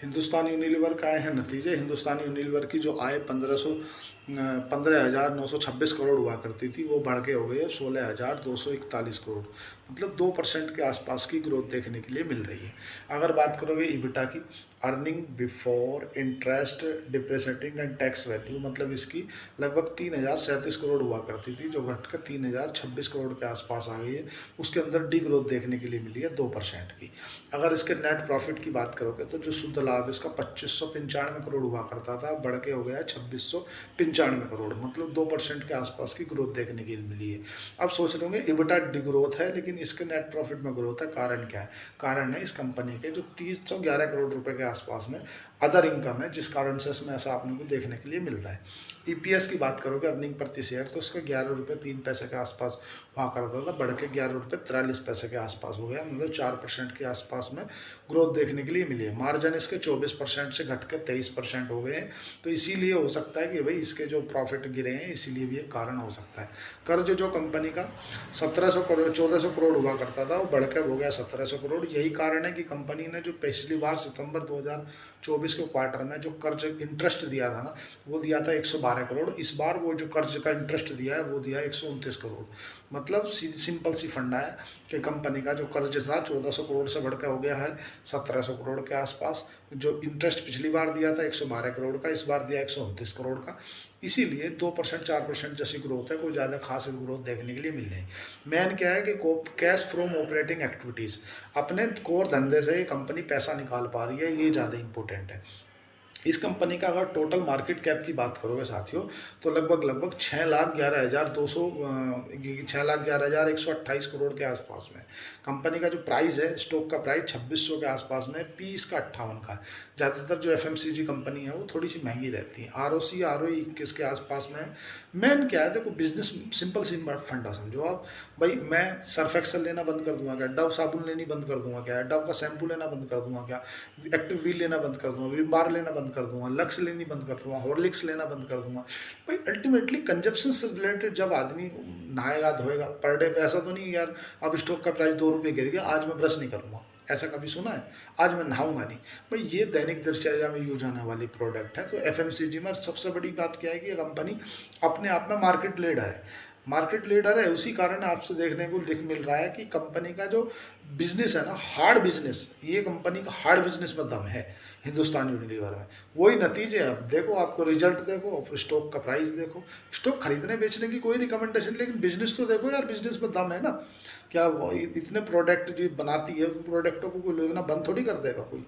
Hindustan Unilever का आए हैं नतीजे। हिंदुस्तान यूनिलीवर की जो आय 15,926 करोड़ हुआ करती थी, वो बढ़ के हो गई है 16,241 करोड़, मतलब 2% के आसपास की ग्रोथ देखने के लिए मिल रही है। अगर बात करोगे ईबिटा की, earning before interest depreciating and tax value, मतलब इसकी लगभग 3,037 करोड़ हुआ करती थी, जो घटकर 3,026 करोड़ के आसपास आ गई है। उसके अंदर डी ग्रोथ देखने के लिए मिली है 2% की। अगर इसके नेट प्रॉफिट की बात करोगे तो जो शुद्ध लाभ इसका 2595 करोड़ हुआ करता था, बढ़ के हो गया है 2695 करोड़, मतलब 2% के आसपास की ग्रोथ देखने के लिए मिली है। अब सोच रहे होंगे इबिटा डी ग्रोथ है, लेकिन इसके नेट प्रॉफिट में ग्रोथ है, कारण क्या है? कारण है इस कंपनी के जो 311 करोड़ रुपए के आसपास में अदर इनकम है, जिस कारण से इसमें ऐसा आपने को देखने के लिए मिल रहा है। ईपीएस की बात करोगे अर्निंग प्रति शेयर, तो उसका 11 रुपये 3 पैसे के आसपास हुआ करता था, बढ़ के 11 रुपये 43 पैसे के आसपास हो गया, मतलब 4% के आसपास में ग्रोथ देखने के लिए मिली है। मार्जिन इसके 24% से घट के 23% हो गए हैं, तो इसीलिए हो सकता है कि भाई इसके जो प्रॉफिट गिरे हैं, इसीलिए भी एक कारण हो सकता है। कर्ज जो कंपनी का 1700 करोड़ 1400 करोड़ हुआ करता था, वो बढ़कर हो गया 1700 करोड़। यही कारण है कि कंपनी ने जो पिछली बार सितंबर 2024 के क्वार्टर में जो कर्ज इंटरेस्ट दिया था ना, वो दिया था 112 करोड़। इस बार वो जो कर्ज का इंटरेस्ट दिया है वो दिया है 129 करोड़। मतलब सिंपल सी फंडा है कि कंपनी का जो कर्ज था 1400 करोड़ से बढ़कर हो गया है 1700 करोड़ के आसपास। जो इंटरेस्ट पिछली बार दिया था 112 करोड़ का, इस बार दिया 129 करोड़ का। इसीलिए 2% 4% जैसी ग्रोथ है, कोई ज़्यादा खास ग्रोथ देखने के लिए मिल रही। मेन क्या है कि कैश फ्रॉम ऑपरेटिंग एक्टिविटीज़, अपने कोर धंधे से ये कंपनी पैसा निकाल पा रही है, ये ज़्यादा इंपॉर्टेंट है। इस कंपनी का अगर टोटल मार्केट कैप की बात करोगे साथियों, तो लगभग 6,11,128 करोड़ के आसपास में। कंपनी का जो प्राइस है, स्टॉक का प्राइस 2600 के आसपास में, पी इसका 58 का है। ज़्यादातर जो एफएमसीजी कंपनी है वो थोड़ी सी महंगी रहती है। आरओसी आरओई 21 के आसपास में। मेन क्या है, देखो बिजनेस सिंपल फंडा समझो आप। भाई मैं सर्फ एक्सेल लेना बंद कर दूंगा क्या? डव साबुन लेनी बंद कर दूंगा क्या? डव का शैम्पू लेना बंद कर दूंगा क्या? एक्टिव व्हील लेना बंद कर दूंगा, विम बार लेना बंद कर दूंगा, लक्स लेनी बंद कर दूंगा, हॉर्लिक्स लेना बंद कर दूंगा? भाई अल्टीमेटली कंजप्शन से रिलेटेड जब आदमी नहाएगा धोएगा पर डे, ऐसा तो नहीं यार अब स्टॉक का प्राइस 2 रुपये गिर गया, आज मैं ब्रश नहीं करूँगा, ऐसा कभी सुना है? आज मैं नहाऊंगा नहीं। भाई ये दैनिक दिनचर्या में यूज होने वाली प्रोडक्ट है। तो एफएमसीजी में सबसे बड़ी बात क्या है कि ये कंपनी अपने आप में मार्केट लीडर है। मार्केट लीडर है, उसी कारण आपसे देखने को मिल रहा है कि कंपनी का जो बिजनेस है ना, हार्ड बिजनेस, ये कंपनी का हार्ड बिजनेस में दम है हिंदुस्तान यूनिलीवर में। वही नतीजे है। अब देखो, आपको रिजल्ट देखो, स्टॉक का प्राइस देखो। स्टॉक खरीदने बेचने की कोई रिकमेंडेशन, लेकिन बिजनेस तो देखो यार, बिजनेस में दम है ना। क्या वो इतने प्रोडक्ट जो बनाती है, प्रोडक्टों को कोई लोग ना बंद थोड़ी कर देगा कोई।